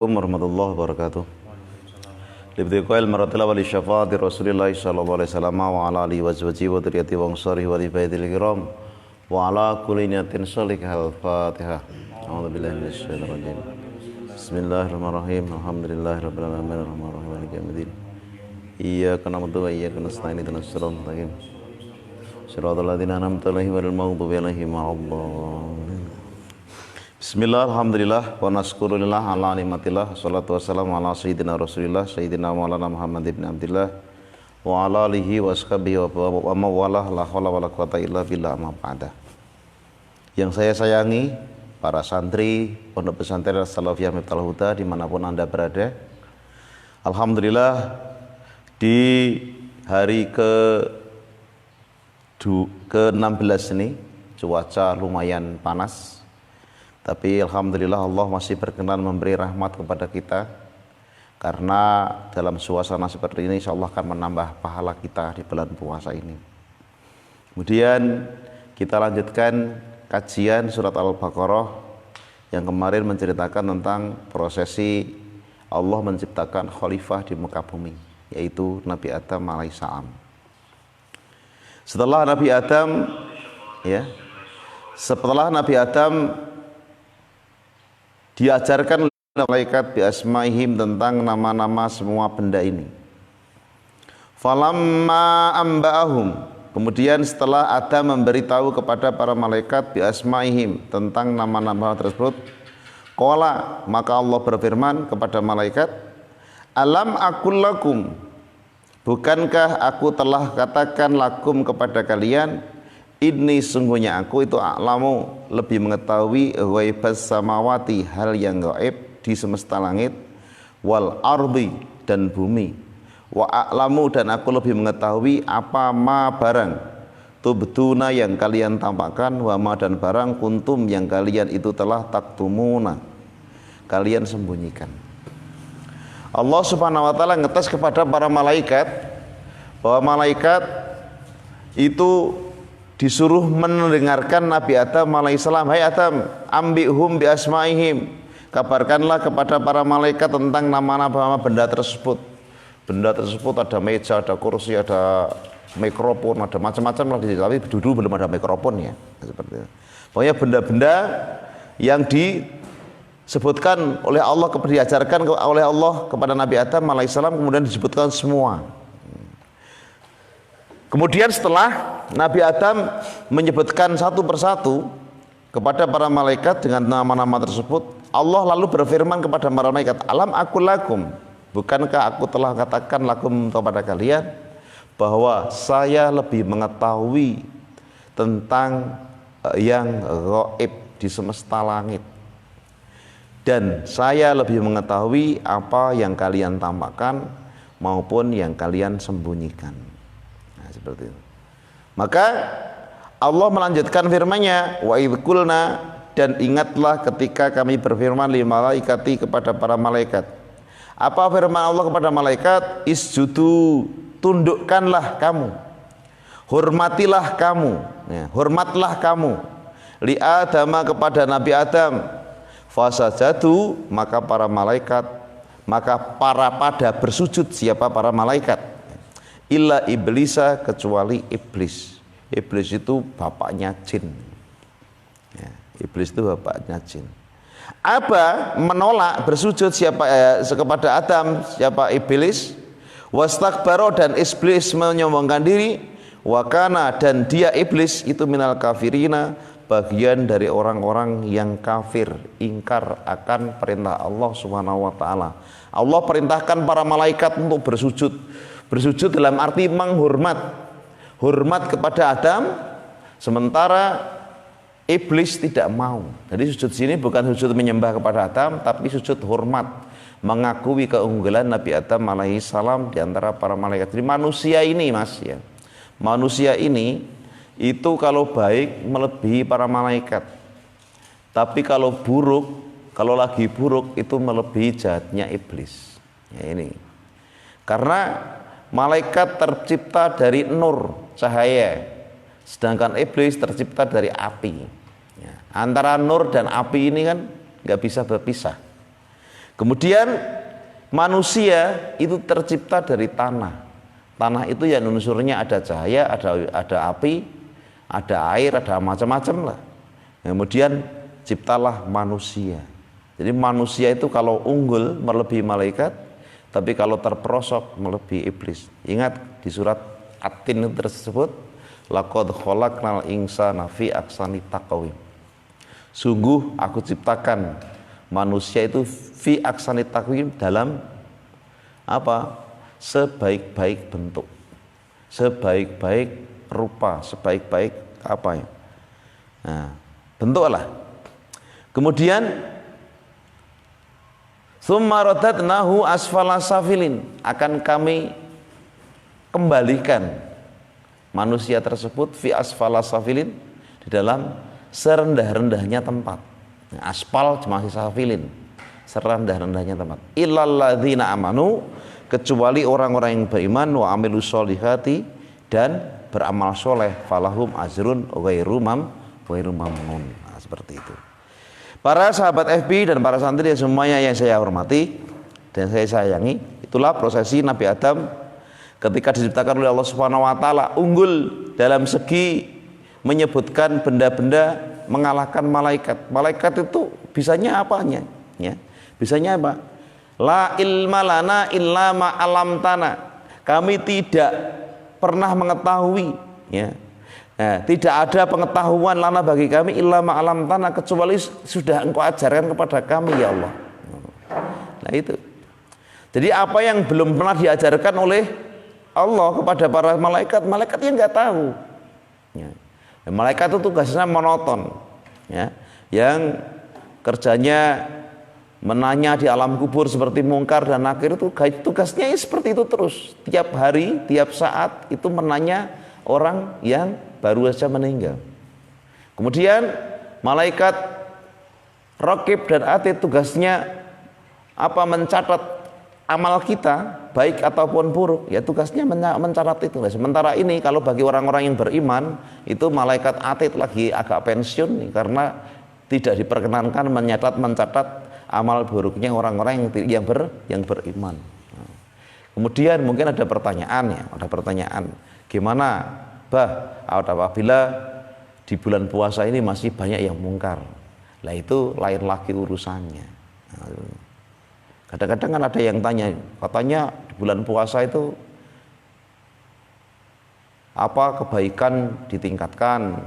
Warahmatullahi wabarakatuh. Libtiqail maratila wali syafaati Rasulillah sallallahu alaihi wasallam wa ala alihi wa sahbihi wa dzurriyyati wa ansarihi wa ibadil kiram wa ala kulli niyatin shalihah. Al-Fatihah. A'udzubillahi minasyaitonir rajim. Bismillahirrahmanirrahim. Alhamdulillahirabbil alamin arrahmanirrahim maliki yaumiddin. Iyyaka na'budu wa iyyaka nasta'in ihdinas siratal mustaqim. Shiratal ladzina an'amta 'alaihim ghairil maghdubi 'alaihim waladdallin. Bismillah, alhamdulillah, wa naskurulillah ala nikmatillah, salatu wassalamu ala sayyidina rasulillah, sayyidina maulana Muhammad ibn Abdillah, wa ala alihi wa ashabihi wa mawalah, la hawla wa la quwata illa billah amma ba'da. Yang saya sayangi, para santri, pondok pesantren Salafiyah Miftahul Huda, dimanapun Anda berada. Alhamdulillah, di hari ke-16 ini, cuaca lumayan panas. Tapi alhamdulillah Allah masih berkenan memberi rahmat kepada kita, karena dalam suasana seperti ini insya Allah akan menambah pahala kita di bulan puasa ini. Kemudian kita lanjutkan kajian surat Al-Baqarah yang kemarin menceritakan tentang prosesi Allah menciptakan khalifah di muka bumi, yaitu Nabi Adam alaihissalam. Setelah Nabi Adam diajarkan oleh malaikat bi asmaihim tentang nama-nama semua benda ini. Falamma amba'ahum, kemudian setelah Adam memberitahu kepada para malaikat bi asmaihim tentang nama-nama tersebut, qala, maka Allah berfirman kepada malaikat, alam aqul lakum, bukankah aku telah katakan lakum kepada kalian, ini sungguhnya aku itu a'lamu, lebih mengetahui ghaibas samawati, hal yang gaib di semesta langit, wal ardi, dan bumi, wa a'lamu, dan aku lebih mengetahui apa ma barang, tubduna, yang kalian tampakkan, wa ma, dan barang kuntum, yang kalian itu telah taktumuna, kalian sembunyikan. Allah subhanahu wa ta'ala ngetes kepada para malaikat bahwa malaikat itu disuruh mendengarkan Nabi Adam alaihissalam. Hai Adam, ambihum bi asmaihim, kabarkanlah kepada para malaikat tentang nama-nama benda tersebut. Benda tersebut ada meja, ada kursi, ada mikrofon, ada macam-macam lah di situ. Tapi dulu belum ada mikrofon ya, seperti itu. Pokoknya benda-benda yang disebutkan oleh Allah, diajarkan oleh Allah kepada Nabi Adam alaihissalam, kemudian disebutkan semua. Kemudian setelah Nabi Adam menyebutkan satu persatu kepada para malaikat dengan nama-nama tersebut, Allah lalu berfirman kepada para malaikat, alam aqul lakum, bukankah aku telah katakan lakum kepada kalian bahwa saya lebih mengetahui tentang yang gaib di semesta langit, dan saya lebih mengetahui apa yang kalian tampakkan maupun yang kalian sembunyikan. Seperti itu. Maka Allah melanjutkan firman-Nya, wa idz qulna, dan ingatlah ketika kami berfirman lil malaikati, kepada para malaikat. Apa firman Allah kepada malaikat? Isjudu, tundukkanlah kamu, hormatilah kamu, ya, hormatlah kamu, li Adama, kepada Nabi Adam. Fasajadu, maka para pada bersujud. Siapa para malaikat? Illa iblisa, kecuali iblis. Iblis itu bapaknya jin ya, iblis itu bapaknya jin. Apa? Menolak, bersujud siapa kepada Adam, siapa? Iblis. Wastakbaro, dan iblis menyombongkan diri. Wakana, dan dia iblis itu minal kafirina, bagian dari orang-orang yang kafir, ingkar akan perintah Allah subhanahu wa ta'ala. Allah perintahkan para malaikat untuk bersujud. Bersujud dalam arti menghormat, hormat kepada Adam, sementara iblis tidak mau. Jadi sujud sini bukan sujud menyembah kepada Adam, tapi sujud hormat, mengakui keunggulan Nabi Adam alaihissalam di antara para malaikat. Jadi manusia ini, Mas, ya, manusia ini itu kalau baik melebihi para malaikat, tapi kalau lagi buruk itu melebihi jahatnya iblis. Ya, ini karena malaikat tercipta dari nur, cahaya, sedangkan iblis tercipta dari api. Ya, antara nur dan api ini kan nggak bisa berpisah. Kemudian manusia itu tercipta dari tanah. Tanah itu yang unsurnya ada cahaya, ada api, ada air, ada macam-macam lah. Kemudian ciptalah manusia. Jadi manusia itu kalau unggul melebihi malaikat, tapi kalau terperosok melebihi iblis. Ingat di surat At-Tin tersebut, laqad khalaqnal insana fi ahsani taqwim. Sungguh aku ciptakan manusia itu fi ahsani taqwim, dalam apa? Sebaik-baik bentuk, sebaik-baik rupa, sebaik-baik apa ya? Nah, bentuklah. Kemudian summa radatnahu asfala safilin, akan kami kembalikan manusia tersebut fi asfala safilin, di dalam serendah-rendahnya tempat. Nah, aspal masih safilin, serendah-rendahnya tempat. Illal ladzina amanu, kecuali orang-orang yang beriman, wa amilus sholihati, dan beramal soleh, falahum ajrun ghairu mamnun. Nah, seperti itu. Para sahabat FB dan para santri semuanya yang saya hormati dan saya sayangi, itulah prosesi Nabi Adam ketika diciptakan oleh Allah Subhanahu wa taala, unggul dalam segi menyebutkan benda-benda mengalahkan malaikat. Malaikat itu bisanya apanya? Ya. Bisanya apa? La ilma lana illa ma alamtana. Kami tidak pernah mengetahui, ya. Nah, tidak ada pengetahuan lana bagi kami illa ma alamtana, kecuali sudah Engkau ajarkan kepada kami, ya Allah. Nah, itu. Jadi apa yang belum pernah diajarkan oleh Allah kepada para malaikat, malaikat yang nggak tahu. Ya. Malaikat itu tugasnya monoton, ya. Yang kerjanya menanya di alam kubur seperti Mungkar dan Nakir, itu tugasnya seperti itu terus. Tiap hari, tiap saat itu menanya orang yang baru saja meninggal. Kemudian malaikat Raqib dan Atid tugasnya apa? Mencatat amal kita, baik ataupun buruk. Ya tugasnya mencatat itu. Sementara ini kalau bagi orang-orang yang beriman, itu malaikat Atid lagi agak pensiun nih, karena tidak diperkenankan mencatat amal buruknya orang-orang yang beriman. Kemudian mungkin ada pertanyaan, gimana apabila di bulan puasa ini masih banyak yang mungkar? Lah itu lain lagi urusannya. Kadang-kadang kan ada yang tanya, katanya di bulan puasa itu apa kebaikan ditingkatkan,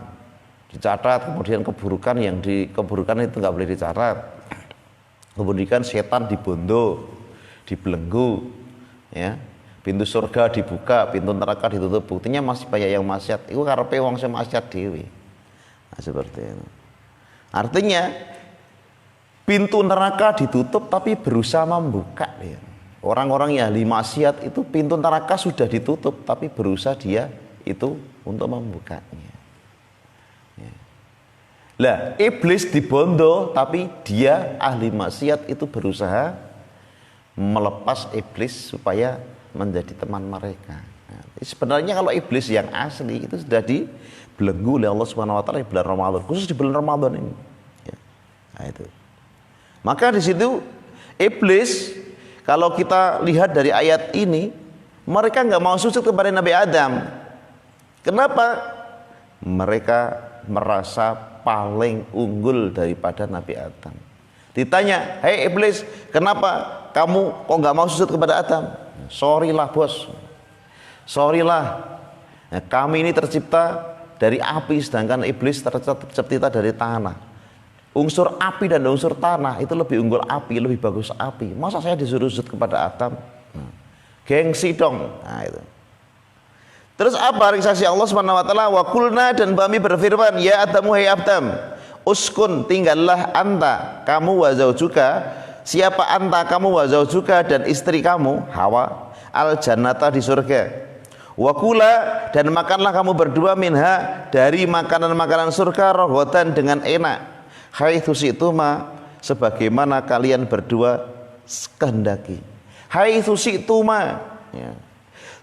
dicatat, kemudian keburukan itu nggak boleh dicatat. Kemudian setan dibondo, dibelenggu, ya. Pintu surga dibuka, pintu neraka ditutup. Buktinya masih banyak yang maksiat. Itu karepe wong sing maksiat dhewe. Nah, seperti itu. Artinya pintu neraka ditutup tapi berusaha membuka, ya. Orang-orang yang ahli maksiat itu pintu neraka sudah ditutup tapi berusaha dia itu untuk membukanya. Lah, iblis dibondo tapi dia ahli maksiat itu berusaha melepas iblis supaya menjadi teman mereka. Nah, sebenarnya kalau iblis yang asli itu sudah dibelenggu oleh Allah Subhanahu wa taala di bulan Ramadan, khusus di bulan Ramadan ini. Ya. Nah, itu. Maka di situ iblis, kalau kita lihat dari ayat ini, mereka nggak mau sujud kepada Nabi Adam. Kenapa? Mereka merasa paling unggul daripada Nabi Adam. Ditanya, hei iblis, kenapa kamu kok nggak mau sujud kepada Adam? Sorry lah bos, sorry lah. Nah, kami ini tercipta dari api, sedangkan iblis tercipta dari tanah. Unsur api dan unsur tanah itu lebih unggul api, lebih bagus api. Masa saya disuruh sujud kepada Adam? Gengsi dong. Nah, itu. Terus apa reaksi Allah Subhanahu wa taala? Wa qulna, dan kami berfirman, ya Adamu, hai Adam, uskun, tinggallah anta, kamu wa zaujuka. Siapa anta, kamu wa zaujuka, dan istri kamu Hawa, al jannata, di surga. Wa kula, dan makanlah kamu berdua minha, dari makanan-makanan surga, rohatan, dengan enak. Haitsu syi'tuma, sebagaimana kalian berdua kehendaki. Haitsu syi'tuma, ya.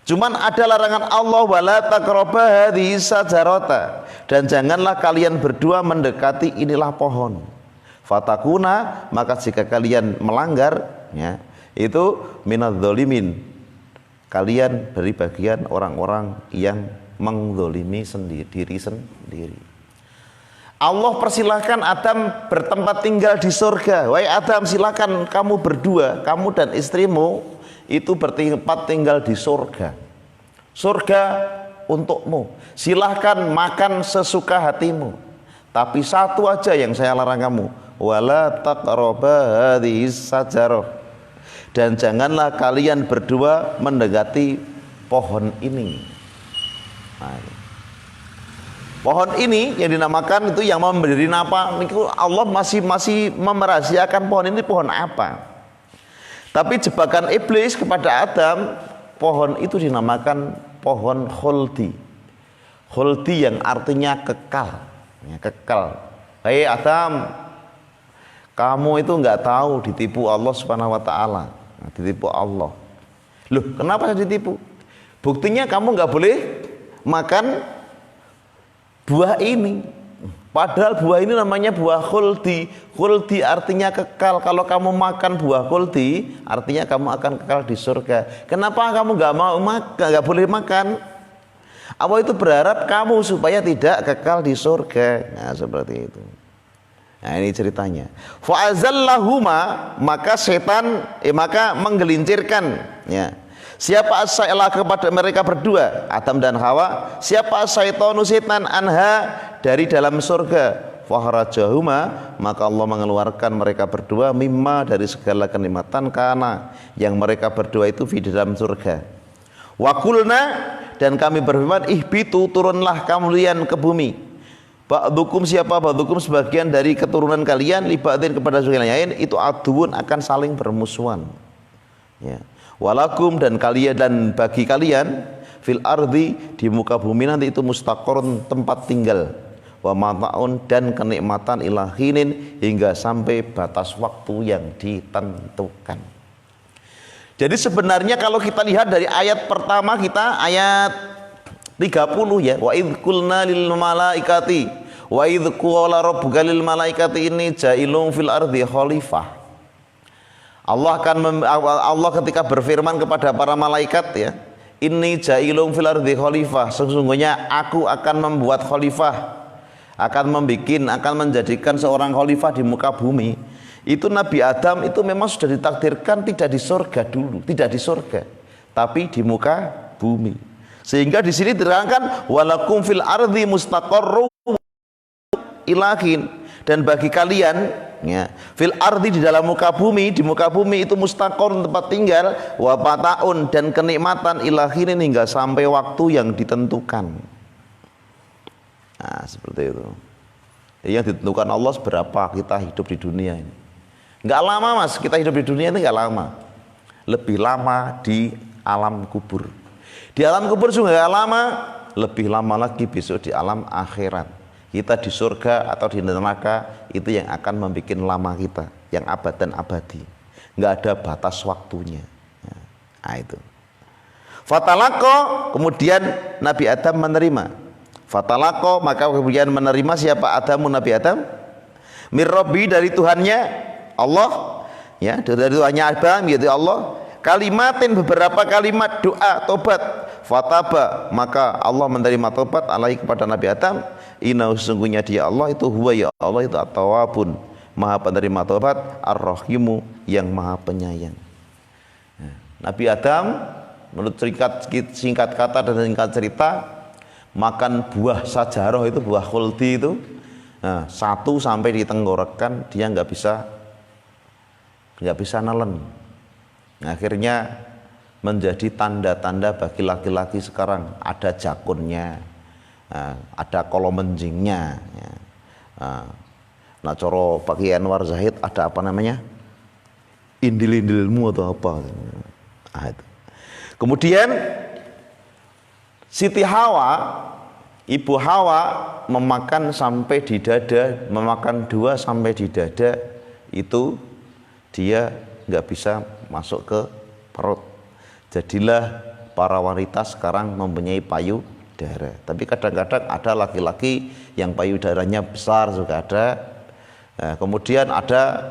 Cuman ada larangan Allah, wala taqrabu hadhihi sajarata, dan janganlah kalian berdua mendekati inilah pohon. Fatakuna, maka jika kalian melanggar, ya, itu minadz-dzalimin, kalian dari bagian orang-orang yang mengzalimi diri sendiri. Allah persilahkan Adam bertempat tinggal di surga. Wahai Adam, silakan kamu berdua, kamu dan istrimu itu bertempat tinggal di surga. Surga untukmu. Silahkan makan sesuka hatimu. Tapi satu aja yang saya larang kamu, wala taqraba hadhis sajarah. Dan janganlah kalian berdua mendekati pohon ini. Nah, pohon ini yang dinamakan itu yang memberi nama itu Allah masih merahasiakan pohon ini pohon apa. Tapi jebakan iblis kepada Adam, pohon itu dinamakan pohon khuldi. Khuldi yang artinya kekal, ya, kekal. Hei Adam, kamu itu nggak tahu ditipu Allah Subhanahu Wa Taala, ditipu Allah. Loh, kenapa saya ditipu? Buktinya kamu nggak boleh makan buah ini, padahal buah ini namanya buah khuldi. Khuldi artinya kekal. Kalau kamu makan buah khuldi, artinya kamu akan kekal di surga. Kenapa kamu nggak mau makan, nggak boleh makan? Allah itu berharap kamu supaya tidak kekal di surga. Nah, seperti itu. Nah, ini ceritanya. Fa'azallahuma, maka setan maka menggelincirkan, ya. Siapa asailah kepada mereka berdua, Adam dan Hawa, siapa syaitanu setan anha dari dalam surga, fahrajahuma, maka Allah mengeluarkan mereka berdua mimma dari segala kenikmatan kana yang mereka berdua itu di dalam surga. Wa qulna, dan kami berfirman, ihbitu, turunlah kalian ke bumi. Ba'dukum, siapa ba'dukum, sebagian dari keturunan kalian, li ba'din, kepada sebagian lain, itu aduun, akan saling bermusuhan, ya. Walakum, dan kalian, dan bagi kalian, fil ardi, di muka bumi nanti itu mustaqorun, tempat tinggal, wa mata'un, dan kenikmatan ilahinin, hingga sampai batas waktu yang ditentukan. Jadi sebenarnya kalau kita lihat dari ayat pertama kita, ayat 30 ya, wa idz qulna lil malaikati wa idz qala rabbuka lil malaikati inni ja'ilun fil ardi khalifah. Allah ketika berfirman kepada para malaikat, ya, inni ja'ilun fil ardi khalifah, sesungguhnya aku akan membuat khalifah, akan menjadikan seorang khalifah di muka bumi. Itu Nabi Adam itu memang sudah ditakdirkan tidak di surga dulu, tidak di surga, tapi di muka bumi. Sehingga di sini diterangkan walakum fil ardi mustaqarru ilahin, dan bagi kalian, ya, fil ardi, di dalam muka bumi, di muka bumi itu mustaqor, tempat tinggal, wa pataun, dan kenikmatan ilahin, hingga sampai waktu yang ditentukan. Nah, seperti itu. Yang ditentukan Allah seberapa kita hidup di dunia ini. Enggak lama mas, kita hidup di dunia ini enggak lama. Lebih lama di alam kubur. Di alam kubur juga enggak lama, lebih lama lagi besok di alam akhirat. Kita di surga atau di neraka, itu yang akan membuat lama kita, yang abad dan abadi. Enggak ada batas waktunya. Nah, itu. Fatalako, kemudian Nabi Adam menerima. Fatalako, maka kemudian menerima siapa Adamu, Nabi Adam? Mirrobi, dari Tuhannya Allah, ya, dari Tuhannya Adam, yaitu Allah. Kalimatin, beberapa kalimat doa tobat. Fataba, maka Allah menerima tobat alaihi, kepada Nabi Adam. Inna, sesungguhnya dia Allah itu huwa, ya Allah itu at-tawwabun, maha penerima tobat, ar-rahimu, yang maha penyayang. Nabi Adam menurut singkat kata dan singkat cerita, makan buah sajarah itu, buah khuldi itu, nah, satu sampai di tenggorokan dia nggak bisa nelen. Nah, akhirnya menjadi tanda-tanda bagi laki-laki sekarang, ada jakunnya, ada kolomenjingnya, ya. Nah, coro Pak Anwar Zahid ada apa namanya, indil-indilmu atau apa. Nah, itu. Kemudian Siti Hawa, Ibu Hawa memakan sampai di dada, memakan 2 sampai di dada, itu dia nggak bisa masuk ke perut. Jadilah para wanita sekarang mempunyai payudara. Tapi kadang-kadang ada laki-laki yang payudaranya besar juga ada. Nah, kemudian ada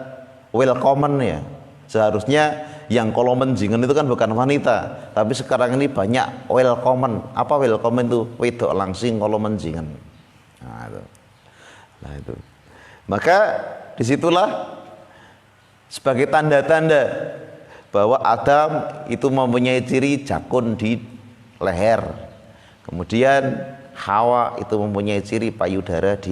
willkommen, ya, Seharusnya yang kalau menjingan itu kan bukan wanita, tapi sekarang ini banyak welcome. Apa welcome itu? Wedok langsing kalau menjingan. Nah itu. Maka disitulah sebagai tanda-tanda bahwa Adam itu mempunyai ciri jakun di leher. Kemudian Hawa itu mempunyai ciri payudara di